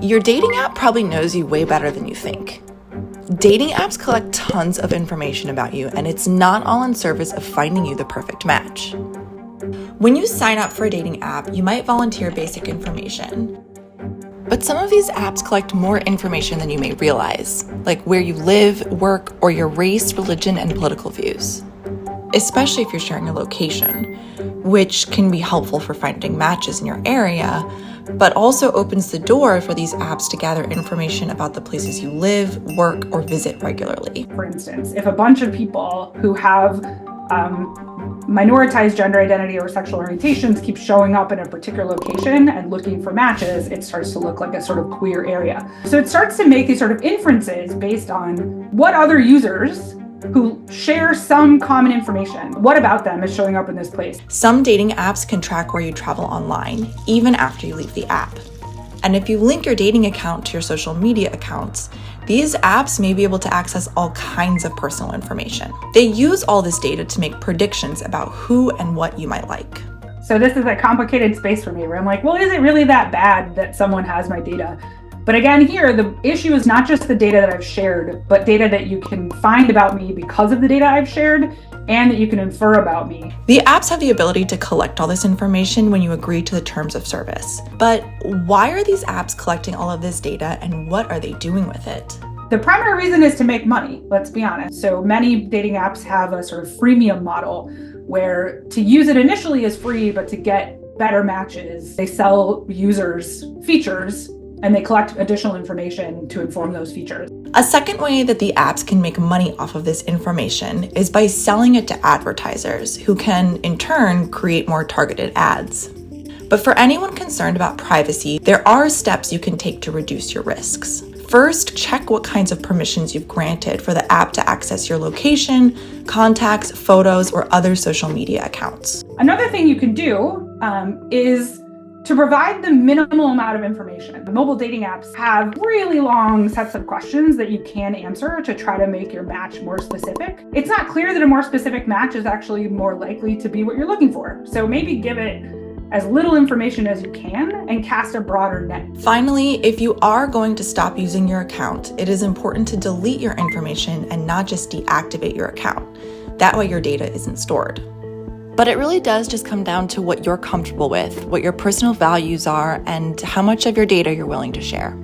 Your dating app probably knows you way better than you think. Dating apps collect tons of information about you, and it's not all in service of finding you the perfect match. When you sign up for a dating app, you might volunteer basic information. But some of these apps collect more information than you may realize, like where you live, work, or your race, religion, and political views. Especially if you're sharing a location, which can be helpful for finding matches in your area, but also opens the door for these apps to gather information about the places you live, work, or visit regularly. For instance, if a bunch of people who have minoritized gender identity or sexual orientations keep showing up in a particular location and looking for matches, it starts to look like a sort of queer area. So it starts to make these sort of inferences based on what other users who share some common information, what about them is showing up in this place. Some dating apps can track where you travel online, even after you leave the app. And if you link your dating account to your social media accounts, these apps may be able to access all kinds of personal information. They use all this data to make predictions about who and what you might like. So this is a complicated space for me where I'm like, well, is it really that bad that someone has my data? But again, here, the issue is not just the data that I've shared, but data that you can find about me because of the data I've shared and that you can infer about me. The apps have the ability to collect all this information when you agree to the terms of service. But why are these apps collecting all of this data, and what are they doing with it? The primary reason is to make money, let's be honest. So many dating apps have a sort of freemium model where to use it initially is free, but to get better matches, they sell users features and they collect additional information to inform those features. A second way that the apps can make money off of this information is by selling it to advertisers, who can, in turn, create more targeted ads. But for anyone concerned about privacy, there are steps you can take to reduce your risks. First, check what kinds of permissions you've granted for the app to access your location, contacts, photos, or other social media accounts. Another thing you can do is to provide the minimal amount of information. The mobile dating apps have really long sets of questions that you can answer to try to make your match more specific. It's not clear that a more specific match is actually more likely to be what you're looking for. So maybe give it as little information as you can and cast a broader net. Finally, if you are going to stop using your account, it is important to delete your information and not just deactivate your account. That way your data isn't stored. But it really does just come down to what you're comfortable with, what your personal values are, and how much of your data you're willing to share.